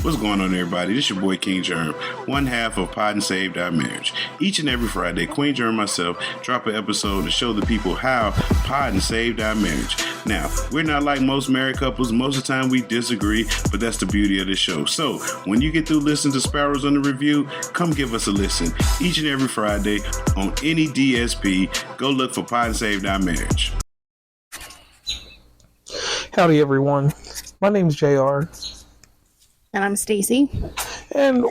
What's going on, everybody? This your boy King Germ, one half of Pod and Saved Our Marriage. Each and every Friday, Queen Germ and myself drop an episode to show the people how Pod and Saved Our Marriage. Now, we're not like most married couples. Most of the time we disagree, but that's the beauty of the show. So, when you get through listening to Sparrows UnderReview, come give us a listen. Each and every Friday on any DSP, go look for Pod and Saved Our Marriage. Howdy, everyone. My name's JR. And I'm Stacey. And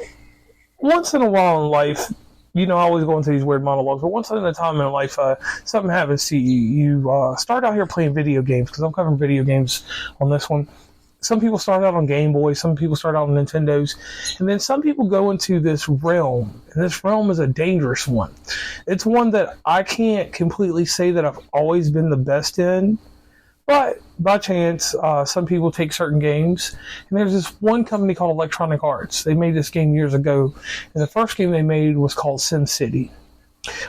once in a while in life, I always go into these weird monologues, but once in a time in life, something happens to you. You start out here playing video games, because I'm covering video games on this one. Some people start out on Game Boy, some people start out on Nintendos, and then some people go into this realm, and this realm is a dangerous one. It's one that I can't completely say that I've always been the best in, but by chance, some people take certain games, and there's this one company called Electronic Arts. They made this game years ago, and the first game they made was called SimCity.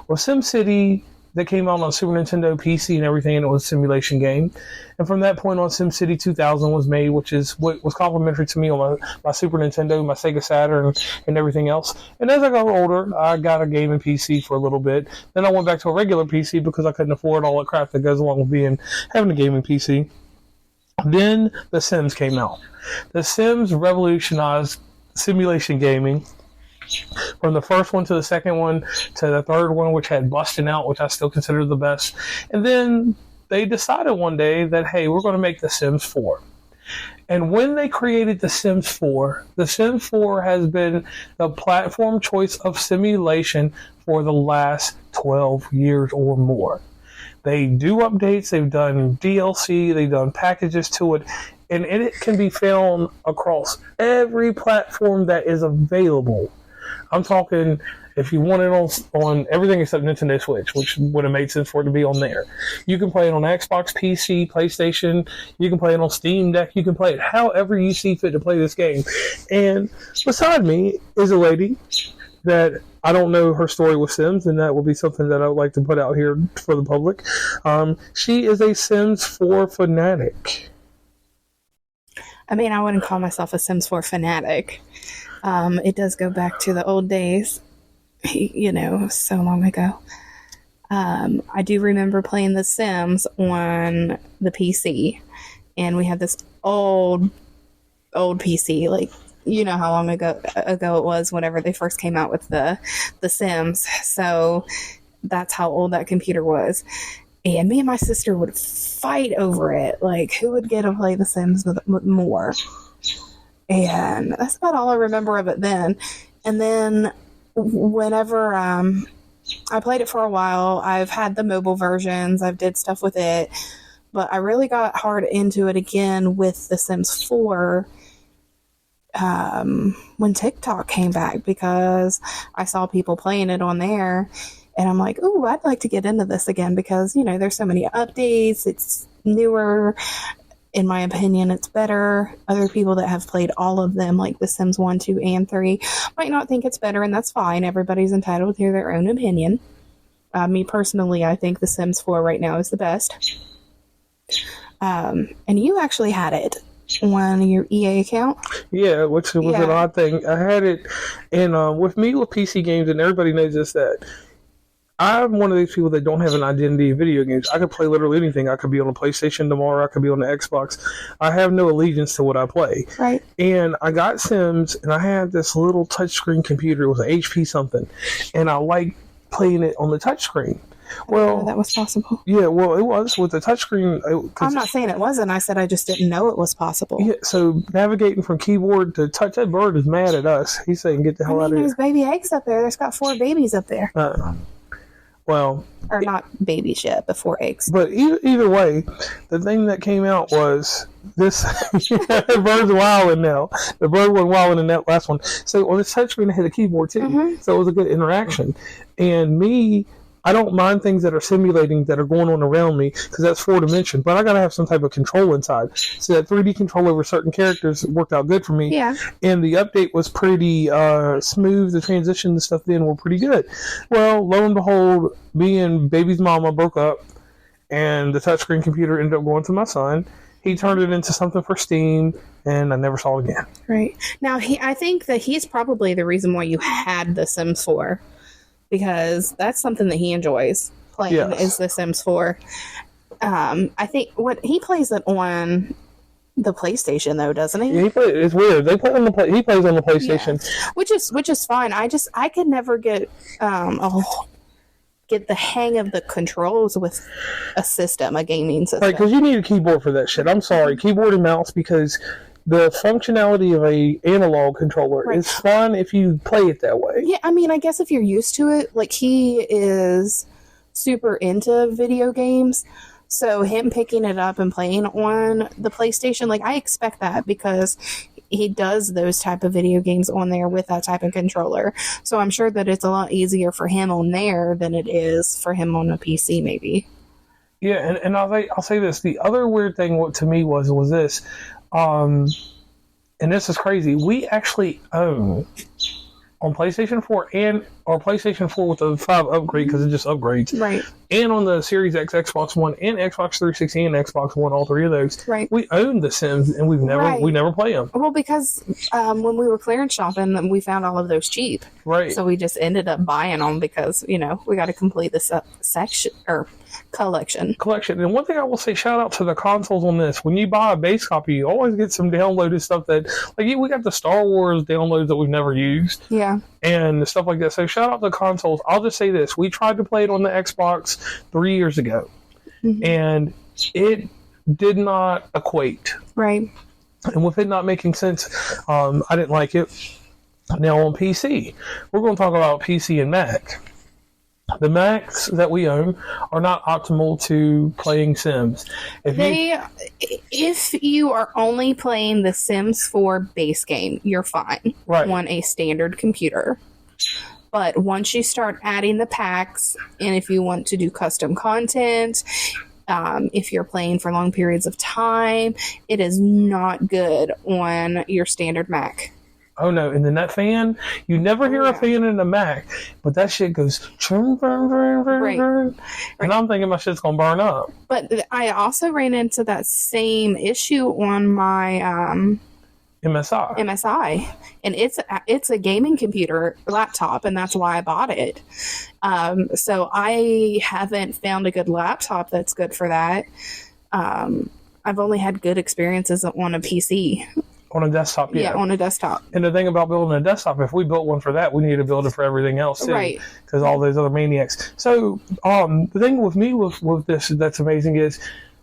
Well, SimCity, that came out on Super Nintendo, PC, and everything, and it was a simulation game. And from that point on, SimCity 2000 was made, which is what was complimentary to me on my Super Nintendo, my Sega Saturn, and everything else. And as I got older, I got a gaming PC for a little bit. Then I went back to a regular PC because I couldn't afford all the crap that goes along with having a gaming PC. Then The Sims came out. The Sims revolutionized simulation gaming. From the first one to the second one to the third one, which had Bustin' Out, which I still consider the best. And then they decided one day that, hey, we're going to make The Sims 4. And when they created The Sims 4, The Sims 4 has been the platform choice of simulation for the last 12 years or more. They do updates, they've done DLC, they've done packages to it, and it can be found across every platform that is available. I'm talking, if you want it on everything except Nintendo Switch, which would have made sense for it to be on there. You can play it on Xbox, PC, PlayStation. You can play it on Steam Deck. You can play it however you see fit to play this game. And beside me is a lady that I don't know her story with Sims, and that will be something that I would like to put out here for the public. She is a Sims 4 fanatic. I mean, I wouldn't call myself a Sims 4 fanatic. It does go back to the old days, so long ago. I do remember playing The Sims on the PC, and we had this old PC, like, how long ago it was whenever they first came out with the Sims. So that's how old that computer was. And me and my sister would fight over it, like who would get to play The Sims more. And that's about all I remember of it then. And then whenever I played it for a while, I've had the mobile versions, I've did stuff with it, but I really got hard into it again with The Sims 4 when TikTok came back, because I saw people playing it on there, and I'm like, ooh, I'd like to get into this again, because, there's so many updates, it's newer. In my opinion, it's better. Other people that have played all of them, like The Sims 1, 2, and 3, might not think it's better, and that's fine. Everybody's entitled to their own opinion. Me personally, I think The Sims 4 right now is the best. And you actually had it on your EA account? Yeah, which was an odd thing. I had it, and with me with PC games, and everybody knows this, that I'm one of these people that don't have an identity in video games. I could play literally anything. I could be on a PlayStation tomorrow. I could be on the Xbox. I have no allegiance to what I play. Right. And I got Sims, and I had this little touchscreen computer. It was an HP something. And I liked playing it on the touchscreen. Well, that was possible. Yeah, well, it was with the touchscreen. I'm not saying it wasn't. I said I just didn't know it was possible. Yeah, so navigating from keyboard to touch, that bird is mad at us. He's saying, get the hell out of here. There's baby eggs up there. There's got 4 babies up there. Well, or not babies yet, but 4 eggs. But either way, the thing that came out was this. The bird's wilding now. The bird was wilding in that last one. So on the touchscreen, I had a keyboard too. Mm-hmm. So it was a good interaction. And I don't mind things that are simulating that are going on around me, because that's 4-dimension, but I gotta have some type of control inside. So that 3D control over certain characters worked out good for me. Yeah. And the update was pretty smooth. The transition and stuff then were pretty good. Well, lo and behold, me and baby's mama broke up, and the touchscreen computer ended up going to my son. He turned it into something for Steam, and I never saw it again. Right. Now, I think that he's probably the reason why you had The Sims 4, because that's something that he enjoys playing is The Sims 4. I think he plays it on the PlayStation though, doesn't he? Yeah, it's weird. He plays on the PlayStation, which is fine. I could never get the hang of the controls with a gaming system. Right, because you need a keyboard for that shit. I'm sorry, keyboard and mouse, because the functionality of a analog controller is fun if you play it that way. Yeah, I mean, I guess if you're used to it, like he is super into video games. So him picking it up and playing on the PlayStation, like I expect that because he does those type of video games on there with that type of controller. So I'm sure that it's a lot easier for him on there than it is for him on a PC, maybe. Yeah, and I'll say this. The other weird thing to me was this, and this is crazy. We actually own on PlayStation 4 or PlayStation 4 with the 5 upgrade, because it just upgrades. Right. And on the Series X, Xbox One, and Xbox 360 and Xbox One, all three of those. Right. We own The Sims, and we never play them. Well, because when we were clearance shopping, we found all of those cheap. Right. So we just ended up buying them because, we got to complete the section or collection. And one thing I will say, shout out to the consoles on this. When you buy a base copy, you always get some downloaded stuff that, like, we got the Star Wars downloads that we've never used. Yeah. And stuff like that. So shout out to consoles. I'll just say this. We tried to play it on the Xbox 3 years ago. Mm-hmm. And it did not equate. Right. And with it not making sense, I didn't like it. Now on PC, we're going to talk about PC and Mac. The Macs that we own are not optimal to playing Sims. If you are only playing the Sims 4 base game, you're fine on a standard computer. But once you start adding the packs, and if you want to do custom content, if you're playing for long periods of time, it is not good on your standard Mac. Oh no, and then that fan, you never hear a fan in a Mac, but that shit goes churn, burn, burn, burn, burn. And I'm thinking my shit's gonna burn up. But I also ran into that same issue on my MSI, and it's a gaming computer laptop, and that's why I bought it. So I haven't found a good laptop that's good for that. I've only had good experiences on a PC. On a desktop, yeah. Yeah, on a desktop. And the thing about building a desktop, if we built one for that, we need to build it for everything else, too. Right. Because all those other maniacs. So, the thing with me with this that's amazing is,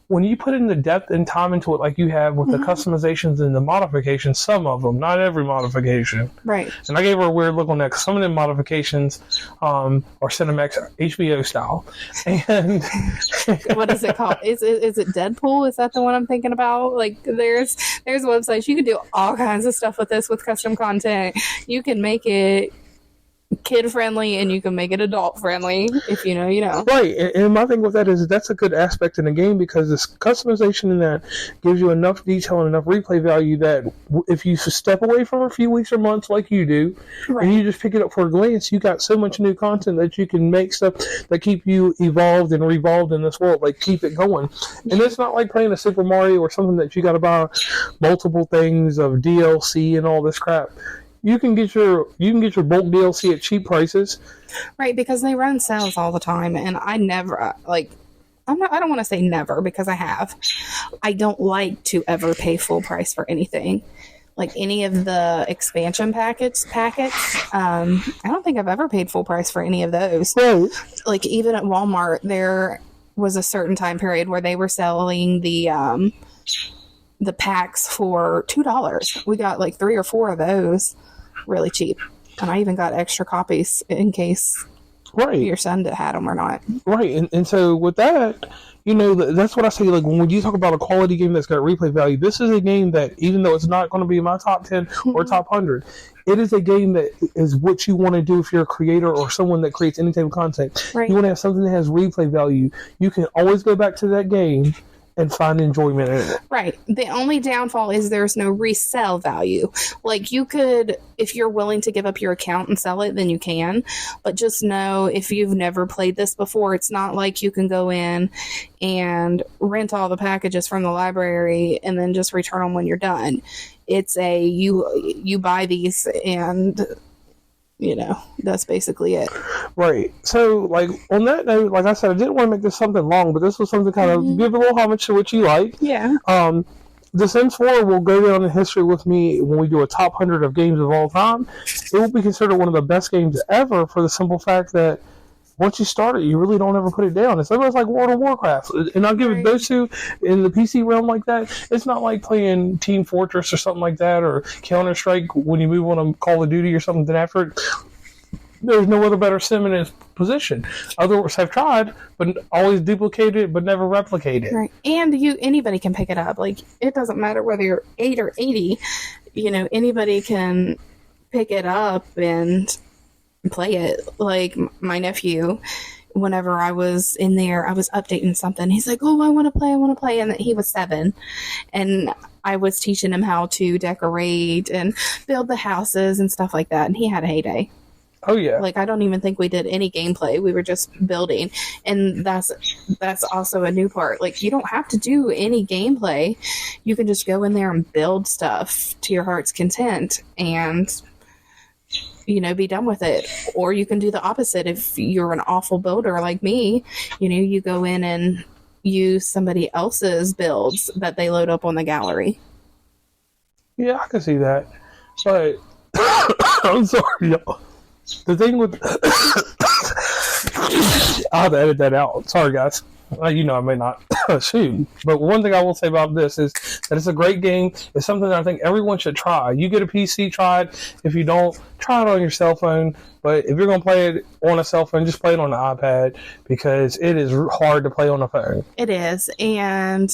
when you put in the depth and time into it like you have with the customizations and the modifications, some of them, not every modification. Right. And I gave her a weird look on that, because some of them modifications are Cinemax HBO style. And what is it called? Is it Deadpool? Is that the one I'm thinking about? Like, there's websites. You can do all kinds of stuff with this with custom content. You can make it kid friendly, and you can make it adult friendly. If you know, you know. Right, and my thing with that is that's a good aspect in the game, because this customization in that gives you enough detail and enough replay value that if you step away from a few weeks or months like you do, and you just pick it up for a glance, you got so much new content that you can make stuff that keep you evolved and revolved in this world, like keep it going. And it's not like playing a Super Mario or something that you got to buy multiple things of DLC and all this crap. You can get your bulk DLC at cheap prices, right? Because they run sales all the time, and I never I don't want to say never, because I have. I don't like to ever pay full price for anything, like any of the expansion packets. I don't think I've ever paid full price for any of those. Right. Like even at Walmart, there was a certain time period where they were selling the packs for $2. We got like 3 or 4 of those really cheap, and I even got extra copies in case your son had them or not. Right. And so with that, that's what I say, like when you talk about a quality game that's got replay value, this is a game that, even though it's not going to be in my top 10 or top 100, it is a game that is what you want to do if you're a creator or someone that creates any type of content. Right. You want to have something that has replay value. You can always go back to that game and find enjoyment in it. Right. The only downfall is there's no resale value. Like, you could, if you're willing to give up your account and sell it, then you can. But just know, if you've never played this before, it's not like you can go in and rent all the packages from the library and then just return them when you're done. It's you buy these, and that's basically it. Right. So, like, on that note, like I said, I didn't want to make this something long, but this was something kind of give a little homage to what you like. Yeah. The Sims 4 will go down in history with me when we do a top 100 of games of all time. It will be considered one of the best games ever, for the simple fact that once you start it, you really don't ever put it down. It's almost like World of Warcraft. And I'll give it those two in the PC realm like that. It's not like playing Team Fortress or something like that, or Counter-Strike when you move on to Call of Duty or something. Then after it, there's no other better sim in its position. Others have tried, but always duplicated, but never replicated. Right. And anybody can pick it up. Like, it doesn't matter whether you're 8 or 80. Anybody can pick it up and play it. Like, my nephew, whenever I was in there, I was updating something. He's like, "Oh, I want to play," and he was 7, and I was teaching him how to decorate and build the houses and stuff like that, and he had a heyday. Oh yeah. Like, I don't even think we did any gameplay. We were just building, and that's also a new part. Like, you don't have to do any gameplay. You can just go in there and build stuff to your heart's content, and be done with it. Or you can do the opposite. If you're an awful builder like me, you go in and use somebody else's builds that they load up on the gallery. Yeah, I can see that. But I'm sorry, y'all. The thing with I'll have to edit that out. Sorry, guys. I may not shoot. But one thing I will say about this is that it's a great game. It's something that I think everyone should try. You get a PC, try it. If you don't, try it on your cell phone. But if you're going to play it on a cell phone, just play it on the iPad, because it is hard to play on a phone. It is. And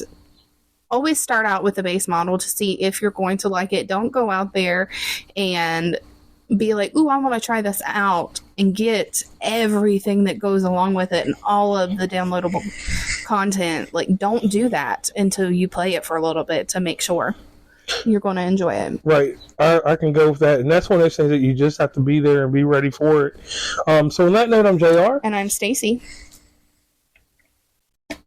always start out with the base model to see if you're going to like it. Don't go out there and be like, "Ooh, I want to try this out," and get everything that goes along with it and all of the downloadable content. Like, don't do that until you play it for a little bit to make sure you're going to enjoy it. Right. I can go with that. And that's one of those things that you just have to be there and be ready for it. So on that note, I'm JR. And I'm Stacey.